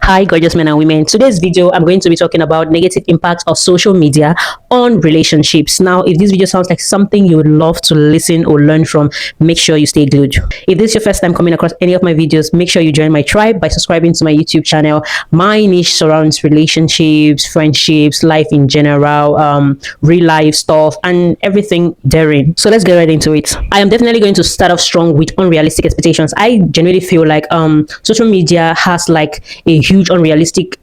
Hi, gorgeous men and women. Today's video, I'm going to be talking about negative impact of social media on relationships. Now, if this video sounds like something you would love to listen or learn from, make sure you stay glued. If this is your first time coming across any of my videos, make sure you join my tribe by subscribing to my YouTube channel. My niche surrounds relationships, friendships, life in general, real life stuff, and everything therein. So let's get right into it. I am definitely going to start off strong with unrealistic expectations. I genuinely feel like social media has like a huge unrealistic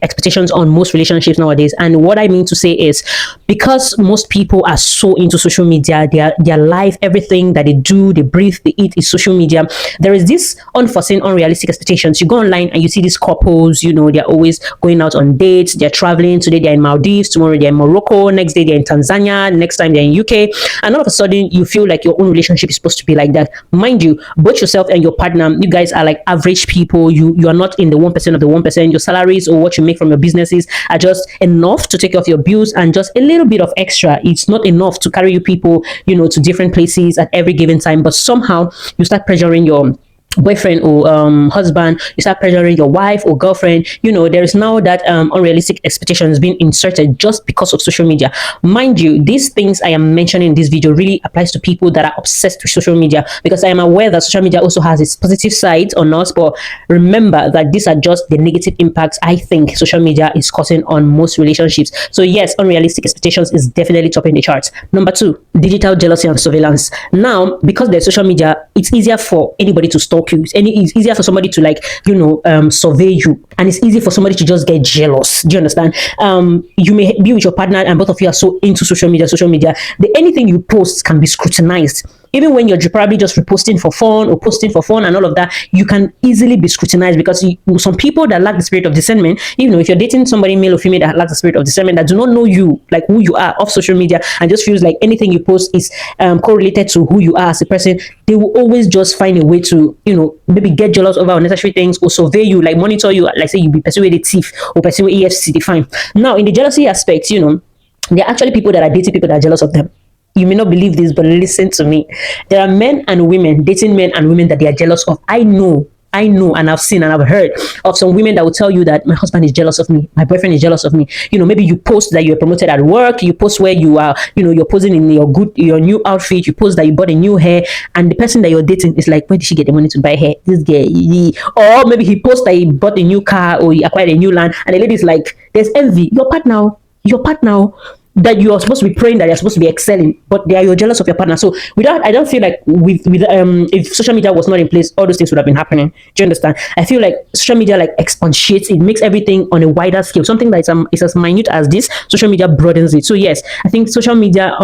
expectations on most relationships nowadays. And what I mean to say is, because most people are so into social media, their life, everything that they do, they breathe, they eat is social media. There is this unforeseen, unrealistic expectations. You go online and you see these couples, they're always going out on dates, they're traveling. Today they're in Maldives, tomorrow they're in Morocco, next day they're in Tanzania, next time they're in UK. And all of a sudden you feel like your own relationship is supposed to be like that. Mind you, both yourself and your partner, you guys are like average people. You are not in the 1% of the 1%. Your salaries or what you make from your businesses are just enough to take care of your bills, and just a little bit of extra. It's not enough to carry you people, to different places at every given time. But somehow you start pressuring your boyfriend or husband, you start pressuring your wife or girlfriend. There is now that unrealistic expectations being inserted just because of social media. Mind you, these things I am mentioning in this video really applies to people that are obsessed with social media, because I am aware that social media also has its positive sides on us. But remember that these are just the negative impacts I think social media is causing on most relationships. So yes, unrealistic expectations is definitely topping the charts. Number 2, digital jealousy and surveillance. Now, because there's social media, it's easier for anybody to stalk you. It's easier for somebody to survey you, and it's easy for somebody to just get jealous. Do you understand? You may be with your partner and both of you are so into social media. Anything you post can be scrutinized. Even when you're probably just reposting for fun or posting for fun and all of that, you can easily be scrutinized, because some people that lack the spirit of discernment, if you're dating somebody, male or female, that lacks the spirit of discernment, that do not know you, like who you are off social media, and just feels like anything you post is correlated to who you are as a person, they will always just find a way to, maybe get jealous over unnecessary things, or survey you, like monitor you, like say you be pursuing a thief or pursuing EFCC, fine. Now, in the jealousy aspect, there are actually people that are dating people that are jealous of them. You may not believe this, but listen to me. There are men and women dating men and women that they are jealous of. I know, and I've seen and I've heard of some women that will tell you that my husband is jealous of me, my boyfriend is jealous of me. Maybe you post that you're promoted at work, you post where you are, you're posing in your new outfit, you post that you bought a new hair, and the person that you're dating is like, where did she get the money to buy hair? This girl. Or maybe he posts that he bought a new car or he acquired a new land, and the lady's like, there's envy. Your partner that you are supposed to be praying that you're supposed to be excelling, but you're jealous of your partner. So I don't feel like if social media was not in place, all those things would have been happening. Do you understand? I feel like social media like expatiates, it makes everything on a wider scale. Something that is as minute as this, social media broadens it. So yes, I think social media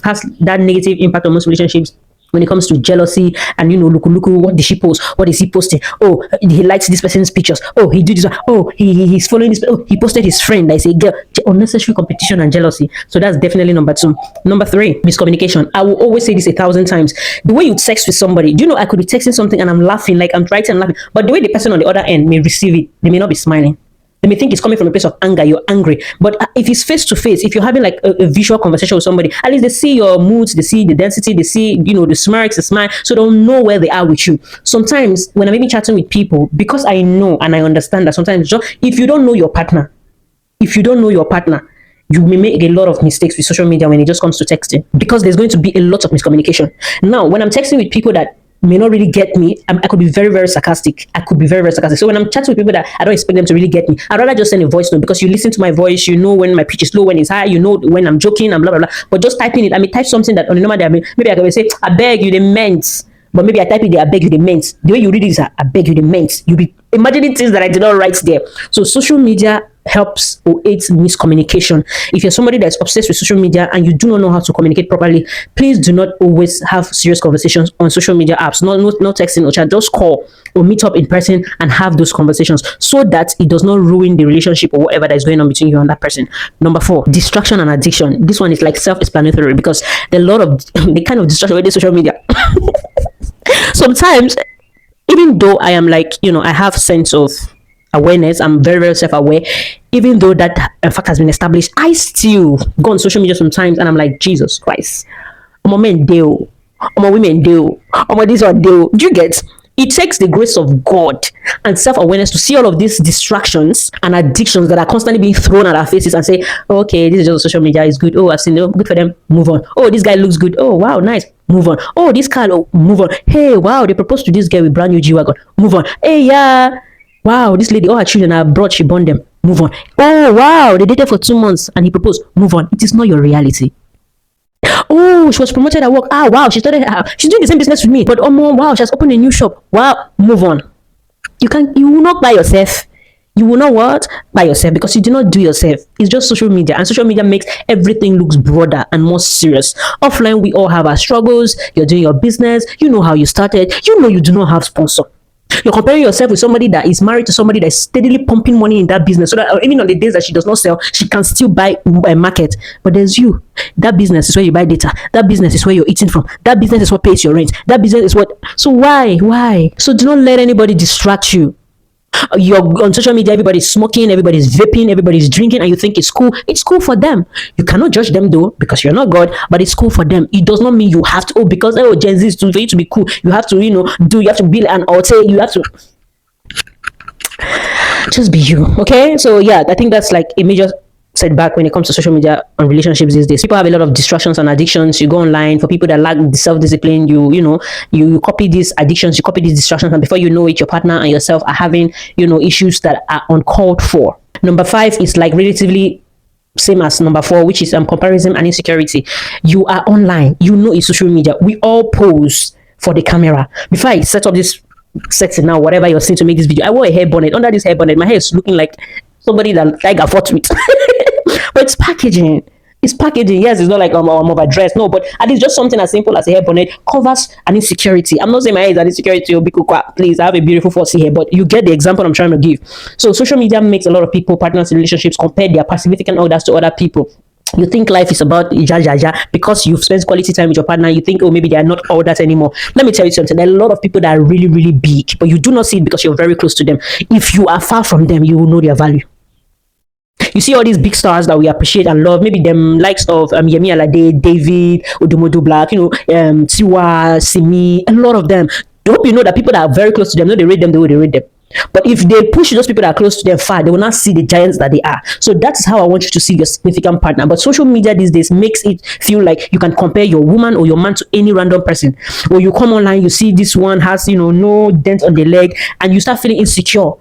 has that negative impact on most relationships when it comes to jealousy. And look, what did she post? What is he posting? Oh, he likes this person's pictures. Oh, he did this one. Oh, he's following this. Oh, he posted his friend. I say, girl, unnecessary competition and jealousy. So that's definitely number 2. Number 3, miscommunication. I will always say this 1,000 times. The way you text with somebody, I could be texting something and I'm laughing, like I'm writing and laughing, but the way the person on the other end may receive it, they may not be smiling. They may think it's coming from a place of anger. You're angry. But if it's face to face, if you're having like a visual conversation with somebody, at least they see your moods, they see the density, they see, the smirks, the smile, so they'll know where they are with you. Sometimes when I'm even chatting with people, because I know and I understand that sometimes if you don't know your partner, you may make a lot of mistakes with social media when it just comes to texting, because there's going to be a lot of miscommunication. Now, when I'm texting with people that may not really get me, I could be very, very sarcastic. So when I'm chatting with people that I don't expect them to really get me, I'd rather just send a voice note, because you listen to my voice, when my pitch is low, when it's high, when I'm joking and blah, blah, blah. But just typing it, I may type something that on a normal day, maybe I can say, I beg you, they meant. But maybe I type it there, I beg you, they meant. The way you read it is, I beg you, they meant. You'll be imagining things that I did not write there. So social media helps or aids miscommunication. If you're somebody that's obsessed with social media and you do not know how to communicate properly, please do not always have serious conversations on social media apps. No texting or chat. Just call or meet up in person and have those conversations, so that it does not ruin the relationship or whatever that is going on between you and that person. Number 4, distraction and addiction. This one is like self-explanatory, because there are a lot of the kind of distraction with social media. Sometimes, even though I am like, I have sense of awareness, I'm very, very self-aware, even though that fact has been established, I still go on social media sometimes and I'm like, Jesus Christ, I'm a men deal, I'm a women deal, I'm a this one deal. Do you get? It takes the grace of God and self-awareness to see all of these distractions and addictions that are constantly being thrown at our faces and say, oh, okay, this is just social media, is good. Oh, I've seen it. Oh, good for them. Move on. Oh, this guy looks good. Oh, wow, nice. Move on. Oh, this car. Oh, move on. Hey, wow, they proposed to this guy with brand new G-Wagon. Move on. Hey, yeah. Wow, this lady, all her children are abroad, she born them. Move on. Oh, wow, they dated for 2 months and he proposed. Move on. It is not your reality. Oh, she was promoted at work. Ah, wow, she's doing the same business with me. But oh, wow, she has opened a new shop. Wow, move on. You will not buy yourself. You will not what? Buy yourself because you do not do yourself. It's just social media, and social media makes everything looks broader and more serious. Offline, we all have our struggles. You're doing your business. You know how you started. You know you do not have sponsor. You're comparing yourself with somebody that is married to somebody that's steadily pumping money in that business so that even on the days that she does not sell, she can still buy a market. But there's you. That business is where you buy data. That business is where you're eating from. That business is what pays your rent. That business is what. So why? So do not let anybody distract you. You're on social media, everybody's smoking, everybody's vaping, everybody's drinking, and you think it's cool. It's cool for them. You cannot judge them though, because you're not God, but it's cool for them. It does not mean you have to, because Gen Z is for you to be cool. You have to, you have to be an alter, you have to just be you. Okay. So yeah, I think that's like a major setback when it comes to social media and relationships these days. People have a lot of distractions and addictions. You go online, for people that lack the self-discipline, you copy these addictions, you copy these distractions, and before you know it, your partner and yourself are having issues that are uncalled for. Number 5 is like relatively same as number 4, which is comparison and insecurity. You are online, it's social media. We all pose for the camera. Before I set up this setting now, whatever you're seeing to make this video, I wore a hair bonnet. Under this hair bonnet, my hair is looking like somebody that Tiger fought with. But it's packaging. It's packaging. Yes, it's not like I'm overdressed. No, but at least just something as simple as a hair bonnet covers an insecurity. I'm not saying my hair is an insecurity. Please, I have a beautiful fussy hair, but you get the example I'm trying to give. So social media makes a lot of people, partners in relationships, compare their significant others to other people. You think life is about because you've spent quality time with your partner. You think, oh, maybe they are not all that anymore. Let me tell you something. There are a lot of people that are really, really big, but you do not see it because you're very close to them. If you are far from them, you will know their value. You see all these big stars that we appreciate and love, maybe them likes of Yemi Alade, David, Odumodu Black, Tiwa, Simi, a lot of them. I hope you know that people that are very close to them, they rate them the way they rate them. But if they push those people that are close to them far, they will not see the giants that they are. So that's how I want you to see your significant partner. But social media these days makes it feel like you can compare your woman or your man to any random person. Or you come online, you see this one has, no dent on the leg, and you start feeling insecure.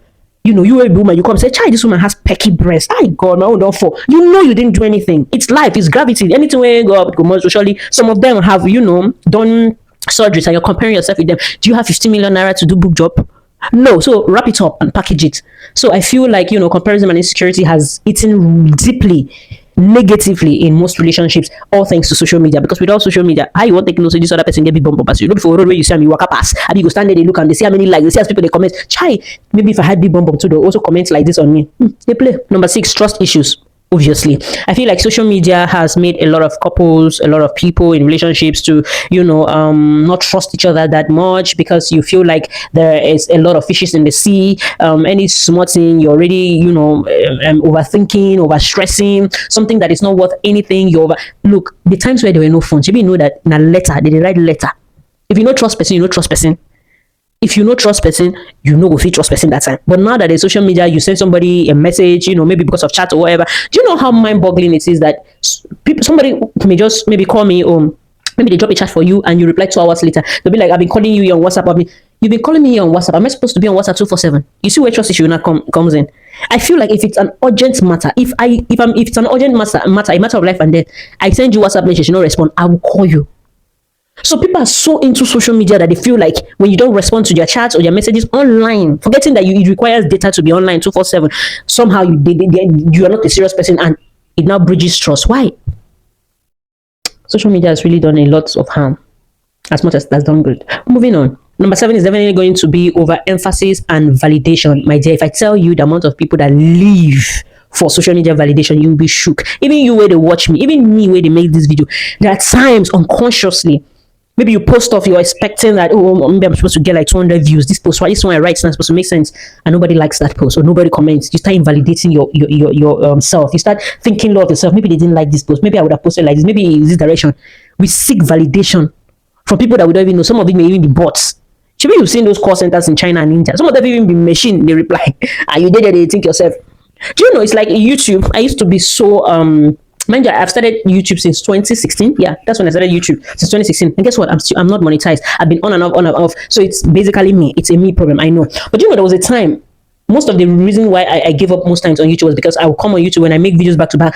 You a woman, you come say, "Child, this woman has pecky breasts." I God, no, don't fall. You didn't do anything. It's life, it's gravity. Anything where you go up, go more socially. Some of them have, done surgeries, and you're comparing yourself with them. Do you have 15 million naira to do book job? No. So wrap it up and package it. So I feel like comparison and insecurity has eaten deeply, negatively in most relationships, all thanks to social media. Because without social media, how you want to know this other person get big bump up? You know, before road where you see me walk pass, and you go stand there, they look and they see how many likes, they see as people they comment. Chai, maybe if I had big bump up too, they'll also comment like this on me. They play. Number 6, trust issues. Obviously, I feel like social media has made a lot of couples, a lot of people in relationships to, not trust each other that much, because you feel like there is a lot of fishes in the sea. Any small thing, you're already, overthinking, overstressing, something that is not worth anything. Look, the times where there were no phones, you know that in a letter, they write letter. If you know trust person, you know trust person. If you know trust person, if you trust person that time. But now that there's social media, you send somebody a message, maybe because of chat or whatever. Do you know how mind-boggling it is that somebody may just maybe call me, or maybe they drop a chat for you and you reply 2 hours later. They'll be like, "I've been calling you on WhatsApp. You've been calling me on WhatsApp. Am I supposed to be on WhatsApp 247?" You see where trust issue now comes in. I feel like if it's an urgent matter, if it's an urgent matter, a matter of life and death, I send you WhatsApp message, you don't respond, I will call you. So people are so into social media that they feel like when you don't respond to their chats or their messages online, forgetting that it requires data to be online 247, somehow you are not a serious person, and it now bridges trust. Why? Social media has really done a lot of harm as much as that's done good. Moving on. Number 7 is definitely going to be overemphasis and validation. My dear, if I tell you the amount of people that live for social media validation, you'll be shook. Even you where they watch me, even me where they make this video, there are times unconsciously, maybe you post stuff, you're expecting that, oh, maybe I'm supposed to get like 200 views. This post, this one I write is not supposed to make sense, and nobody likes that post or nobody comments. You start invalidating your self. You start thinking low of yourself. Maybe they didn't like this post. Maybe I would have posted like this. Maybe in this direction. We seek validation from people that we don't even know. Some of it may even be bots. Maybe you've seen those call centers in China and India. Some of them even be machine, they reply. And you did it, they think yourself. Do you know it's like YouTube? I used to be so mind you, I've started YouTube since 2016. Yeah, that's when I started YouTube, since 2016. And guess what? I'm not monetized. I've been on and off, on and off. So it's basically me. It's a me problem, I know. But you know, there was a time, most of the reason why I gave up most times on YouTube was because I would come on YouTube when I make videos back to back,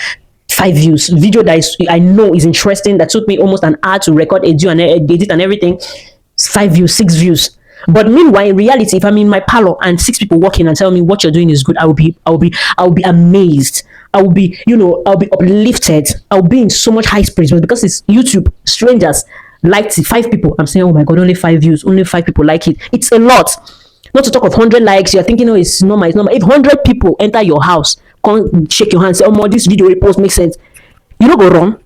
5 views. Video that I know is interesting, that took me almost an hour to record, edit and everything. 5 views, 6 views. But meanwhile, in reality, if I'm in my parlor and 6 people walk in and tell me what you're doing is good, I'll be amazed. I'll be uplifted. I'll be in so much high spirits. But because it's YouTube, strangers liked it. 5 people. I'm saying, oh my God, only 5 views, only 5 people like it. It's a lot. Not to talk of 100 likes. You're thinking, oh, it's normal, it's normal. If 100 people enter your house, come shake your hand, say, oh, my, this video repost makes sense. You don't go wrong.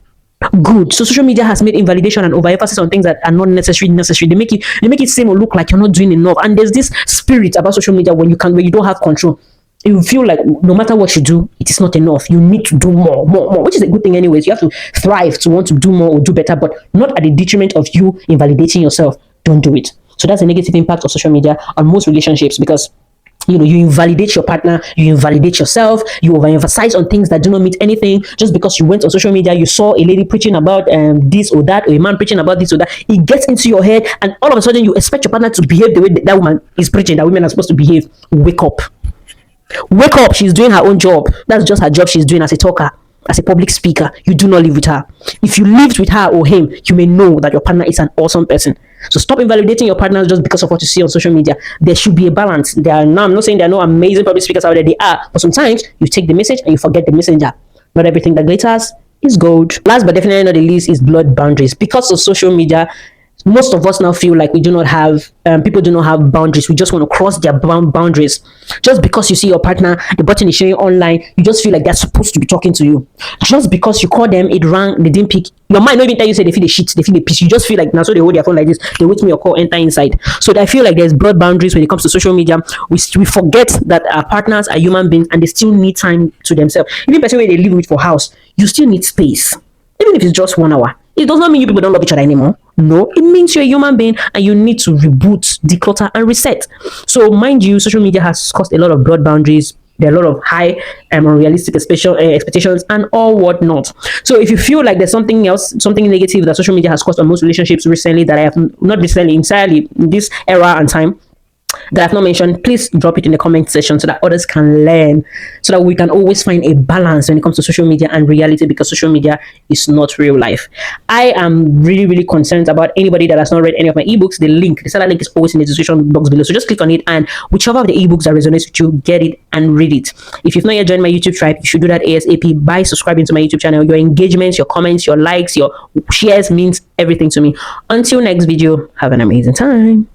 Good. So social media has made invalidation and overemphasis on things that are not necessary. They make it seem or look like you're not doing enough. And there's this spirit about social media when you don't have control. You feel like no matter what you do, it is not enough. You need to do more, which is a good thing anyways. You have to thrive to want to do more or do better, but not at the detriment of you invalidating yourself. Don't do it. So that's a negative impact of social media on most relationships, because you invalidate your partner, you invalidate yourself, you overemphasize on things that do not mean anything. Just because you went on social media, you saw a lady preaching about this or that, or a man preaching about this or that, it gets into your head, and all of a sudden you expect your partner to behave the way that woman is preaching that women are supposed to behave. Wake up. She's doing her own job. That's just her job. She's doing as a talker, as a public speaker. You do not live with her. If you lived with her or him, you may know that your partner is an awesome person. So stop invalidating your partner just because of what you see on social media. There should be a balance. I'm not saying there are no amazing public speakers out there. They are. But sometimes you take the message and you forget the messenger. Not everything that glitters is gold. Last but definitely not the least is blood boundaries. Because of social media, most of us now feel like we do not have people do not have boundaries. We just want to cross their boundaries. Just because you see your partner, the button is showing online, you just feel like they're supposed to be talking to you. Just because you call them, it rang, they didn't pick. Your mind not even tell you, say they feel the shit, they feel the piss. You just feel like now, so they hold their phone like this, they wait me your call, enter inside. So I feel like there's blood boundaries when it comes to social media. We forget that our partners are human beings and they still need time to themselves. Even person where they live with for house, you still need space. Even if it's just 1 hour. It does not mean you people don't love each other anymore. No, it means you're a human being and you need to reboot, declutter, and reset. So, mind you, social media has caused a lot of blood boundaries. There are a lot of high unrealistic expectations and all whatnot. So, if you feel like there's something else, something negative that social media has caused on most relationships recently that I have not recently, entirely in this era and time, that I've not mentioned, please drop it in the comment section so that others can learn, so that we can always find a balance when it comes to social media and reality, because social media is not real life. I am really, really concerned about anybody that has not read any of my ebooks. The seller link is always in the description box below. So just click on it, and whichever of the ebooks that resonates with you, get it and read it. If you've not yet joined my YouTube tribe, you should do that ASAP by subscribing to my YouTube channel. Your engagements, your comments, your likes, your shares means everything to me. Until next video, have an amazing time.